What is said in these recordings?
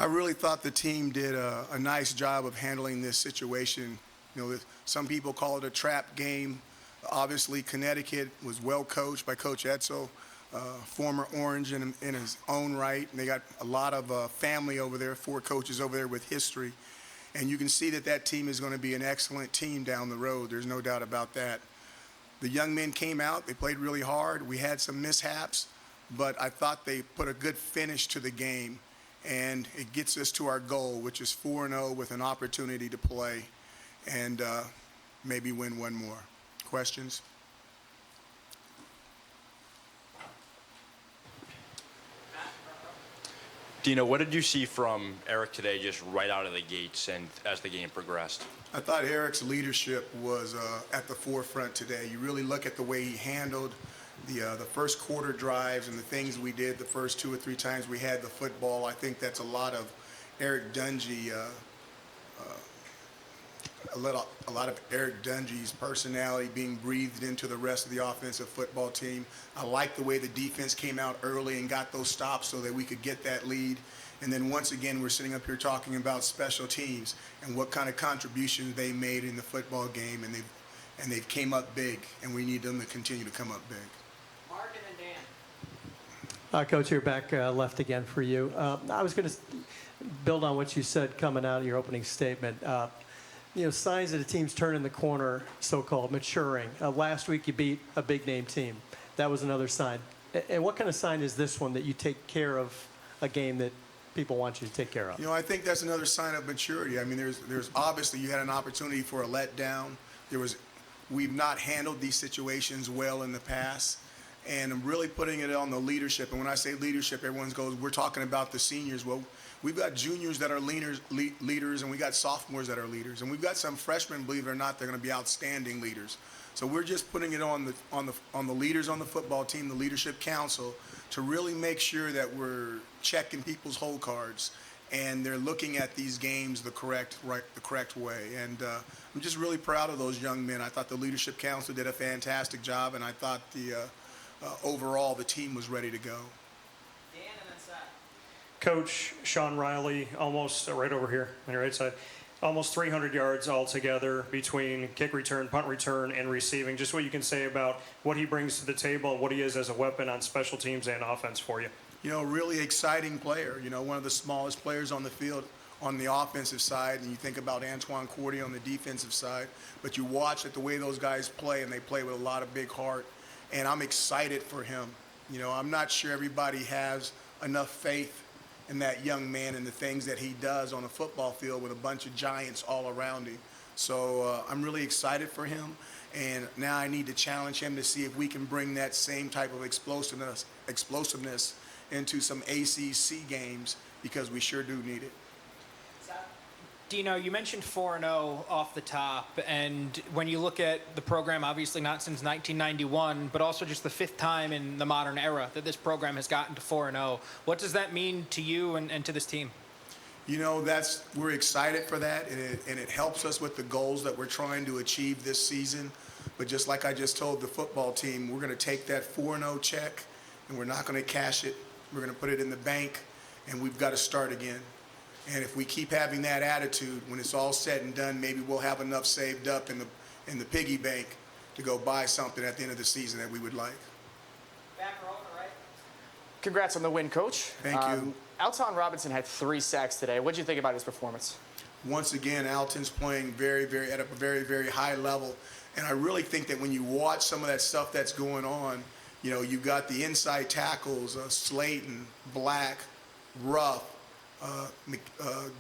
I really thought the team did a nice job of handling this situation. Some people call it a trap game. Obviously, Connecticut was well coached by Coach Edsel, former Orange in his own right. And they got a lot of family over there, 4 coaches over there with history. And you can see that team is going to be an excellent team down the road. There's no doubt about that. The young men came out. They played really hard. We had some mishaps, but I thought they put a good finish to the game. And it gets us to our goal, which is 4-0 with an opportunity to play and maybe win one more. Questions? Dino, what did you see from Eric today just right out of the gates and as the game progressed? I thought Eric's leadership was at the forefront today. You really look at the way he handled the first quarter drives and the things we did the first 2 or 3 times we had the football. I think that's a lot of Eric Dungy, a lot of Eric Dungy's personality being breathed into the rest of the offensive football team. I like the way the defense came out early and got those stops so that we could get that lead. And then once again, we're sitting up here talking about special teams and what kind of contributions they made in the football game, and they've came up big, and we need them to continue to come up big. Mark and then Dan. Coach, you're back left again for you. I was going to build on what you said coming out of your opening statement. Signs that the team's turning the corner, so-called, maturing. Last week you beat a big-name team. That was another sign. And what kind of sign is this one that you take care of a game that people want you to take care of? I think that's another sign of maturity. I mean, there's obviously you had an opportunity for a letdown. We've not handled these situations well in the past. And I'm really putting it on the leadership. And when I say leadership, everyone goes, we're talking about the seniors. Well, we've got juniors that are leaders, and we got sophomores that are leaders. And we've got some freshmen, believe it or not, they're going to be outstanding leaders. So we're just putting it on the leaders on the football team, the leadership council, to really make sure that we're checking people's whole cards and they're looking at these games the correct way. And I'm just really proud of those young men. I thought the leadership council did a fantastic job, and I thought overall the team was ready to go. Dan and then Seth. Coach Sean Riley, almost right over here on your right side, almost 300 yards altogether between kick return, punt return, and receiving. Just what you can say about what he brings to the table and what he is as a weapon on special teams and offense for you. Really exciting player. One of the smallest players on the field on the offensive side, and you think about Antoine Cordy on the defensive side, but you watch the way those guys play, and they play with a lot of big heart, and I'm excited for him. I'm not sure everybody has enough faith in that young man and the things that he does on a football field with a bunch of giants all around him. So I'm really excited for him, and now I need to challenge him to see if we can bring that same type of explosiveness into some ACC games, because we sure do need it. Dino, you mentioned 4-0 off the top, and when you look at the program, obviously not since 1991, but also just the 5th time in the modern era that this program has gotten to 4-0. What does that mean to you and to this team? We're excited for that, and it helps us with the goals that we're trying to achieve this season. But just like I just told the football team, we're going to take that 4-0 check, and we're not going to cash it. We're going to put it in the bank, and we've got to start again. And if we keep having that attitude, when it's all said and done, maybe we'll have enough saved up in the piggy bank to go buy something at the end of the season that we would like. Back row on the right. Congrats on the win, Coach. Thank you. Alton Robinson had 3 sacks today. What did you think about his performance? Once again, Alton's playing at a very, very high level. And I really think that when you watch some of that stuff that's going on, you've got the inside tackles, Slayton, Black, Ruff,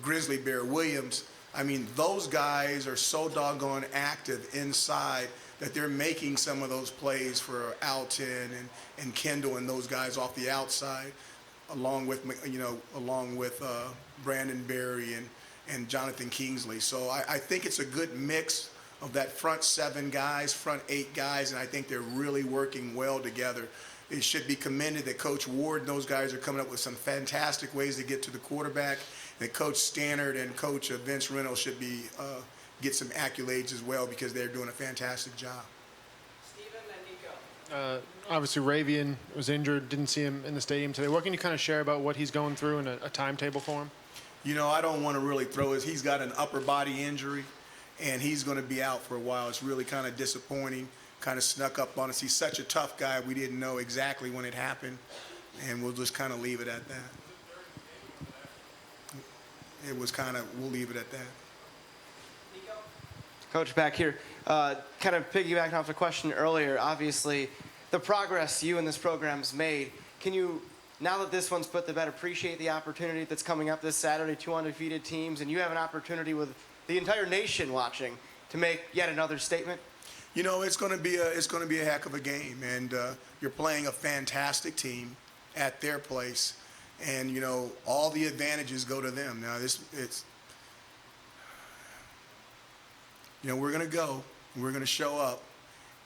Grizzly Bear, Williams. I mean, those guys are so doggone active inside that they're making some of those plays for Alton and Kendall and those guys off the outside, along with Brandon Berry and Jonathan Kingsley. So I think it's a good mix of that front 7 guys, front 8 guys, and I think they're really working well together. It should be commended that Coach Ward and those guys are coming up with some fantastic ways to get to the quarterback. That Coach Stannard and Coach Vince Reynolds should be get some accolades as well, because they're doing a fantastic job. Steven and Nico. Obviously, Ravian was injured, didn't see him in the stadium today. What can you kind of share about what he's going through and a timetable for him? You know, I don't want to really throw his. He's got an upper body injury, and he's going to be out for a while. It's really kind of disappointing. Kind of snuck up on us. He's such a tough guy. We didn't know exactly when it happened, and we'll just kind of leave it at that. It was kind of. We'll leave it at that. Coach, back here, kind of piggybacking off the question earlier, obviously, the progress you and this program's made. Can you, now that this one's put to bed, appreciate the opportunity that's coming up this Saturday, 2 undefeated teams, and you have an opportunity with the entire nation watching to make yet another statement? You know, it's going to be a heck of a game, and you're playing a fantastic team at their place, and you know all the advantages go to them. Now we're going to go, we're going to show up,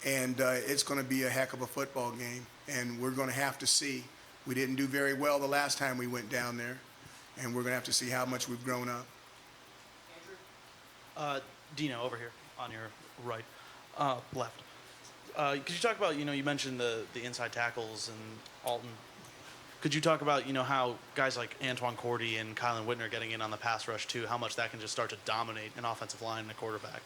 and it's going to be a heck of a football game, and we're going to have to see. We didn't do very well the last time we went down there, and we're going to have to see how much we've grown up. Dino, over here on your right, left. Could you talk about, you mentioned the inside tackles and Alton. Could you talk about, how guys like Antoine Cordy and Kylan Whitner getting in on the pass rush too, how much that can just start to dominate an offensive line and a quarterback?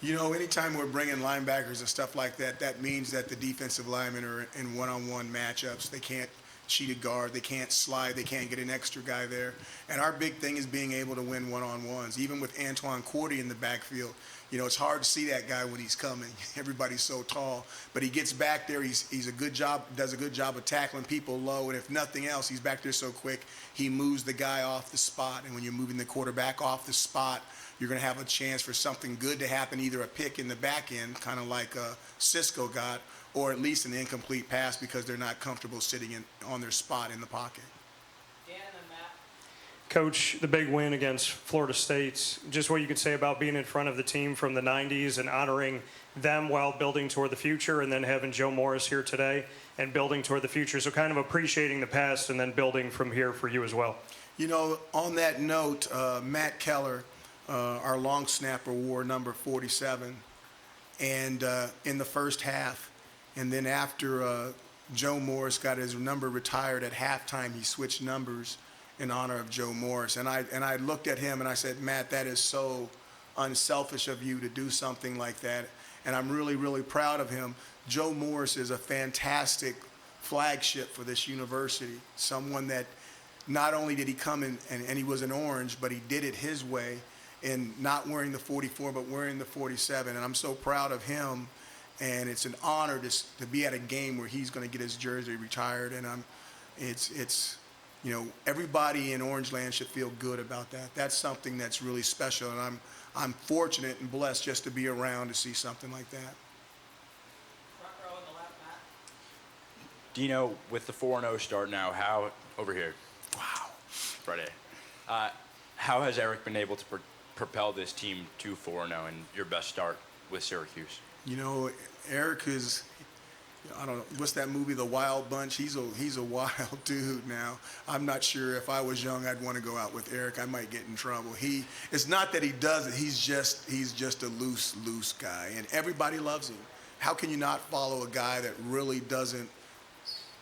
You know, anytime we're bringing linebackers and stuff like that, that means that the defensive linemen are in one-on-one matchups. They can't cheat a guard. They can't slide. They can't get an extra guy there. And our big thing is being able to win one-on-ones. Even with Antoine Cordy in the backfield, it's hard to see that guy when he's coming. Everybody's so tall. But he gets back there. He's does a good job of tackling people low. And if nothing else, he's back there so quick, he moves the guy off the spot. And when you're moving the quarterback off the spot, you're going to have a chance for something good to happen, either a pick in the back end, kind of like Cisco got, or at least an incomplete pass because they're not comfortable sitting on their spot in the pocket. Dan and then Matt. Coach, the big win against Florida State, just what you could say about being in front of the team from the 90s and honoring them while building toward the future, and then having Joe Morris here today and building toward the future. So kind of appreciating the past and then building from here for you as well. On that note, Matt Keller, our long snapper, wore number 47 and in the first half. And then after Joe Morris got his number retired at halftime, he switched numbers in honor of Joe Morris. And I looked at him and I said, Matt, that is so unselfish of you to do something like that. And I'm really, really proud of him. Joe Morris is a fantastic flagship for this university, someone that not only did he come in and he was an orange, but he did it his way in not wearing the 44, but wearing the 47. And I'm so proud of him. And it's an honor to be at a game where he's going to get his jersey retired. And everybody in Orangeland should feel good about that. That's something that's really special. And I'm fortunate and blessed just to be around to see something like that. Front row on the left, Matt. Dino, with the 4-0 start now, over here? Wow. Friday. How has Eric been able to propel this team to 4-0 and your best start with Syracuse? Eric is, I don't know, what's that movie, The Wild Bunch? He's a wild dude now. I'm not sure if I was young I'd want to go out with Eric. I might get in trouble. It's not that he does it. He's just a loose guy, and everybody loves him. How can you not follow a guy that really doesn't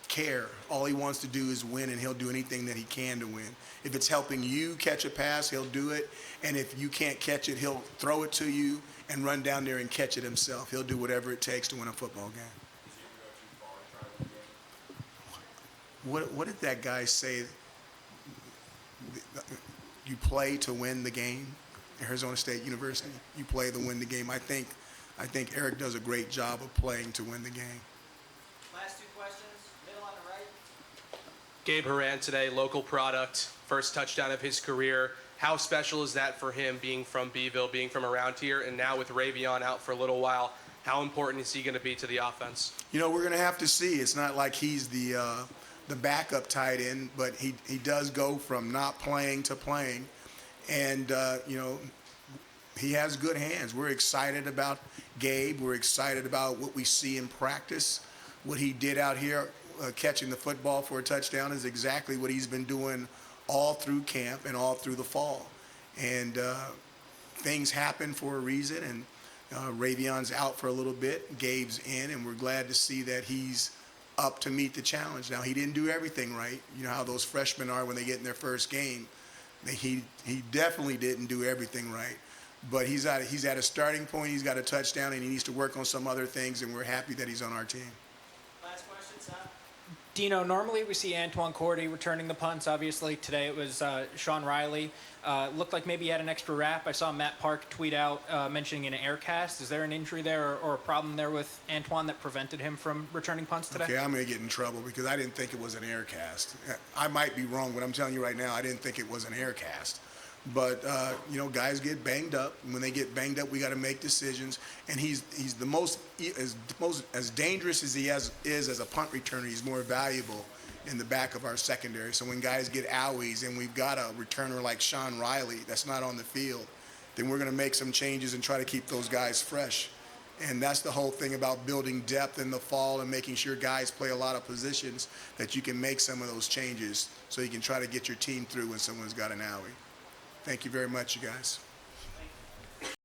care? All he wants to do is win, and he'll do anything that he can to win. If it's helping you catch a pass, he'll do it. And if you can't catch it, he'll throw it to you and run down there and catch it himself. He'll do whatever it takes to win a football game. What did that guy say? You play to win the game? Arizona State University. You play to win the game. I think Eric does a great job of playing to win the game. Last two questions. Middle on the right. Gabe Horan today, local product, first touchdown of his career. How special is that for him, being from Beeville, being from around here, and now with Ravion out for a little while, how important is he going to be to the offense? We're going to have to see. It's not like he's the backup tight end, but he does go from not playing to playing, and he has good hands. We're excited about Gabe. We're excited about what we see in practice. What he did out here catching the football for a touchdown is exactly what he's been doing all through camp and all through the fall. And things happen for a reason, and Ravion's out for a little bit, Gabe's in, and we're glad to see that he's up to meet the challenge. Now, he didn't do everything right. You know how those freshmen are when they get in their first game. He definitely didn't do everything right, but he's at a starting point. He's got a touchdown, and he needs to work on some other things. And we're happy that he's on our team. Last question, Seth. Dino, normally we see Antoine Cordy returning the punts. Obviously, today it was Sean Riley. Looked like maybe he had an extra wrap. I saw Matt Park tweet out mentioning an air cast. Is there an injury there or a problem there with Antoine that prevented him from returning punts today? Okay, I'm going to get in trouble because I didn't think it was an air cast. I might be wrong, but I'm telling you right now, I didn't think it was an air cast. But guys get banged up. And when they get banged up, we got to make decisions. And he's the most as dangerous as he is as a punt returner. He's more valuable in the back of our secondary. So when guys get owies and we've got a returner like Sean Riley that's not on the field, then we're going to make some changes and try to keep those guys fresh. And that's the whole thing about building depth in the fall and making sure guys play a lot of positions, that you can make some of those changes so you can try to get your team through when someone's got an owie. Thank you very much, you guys.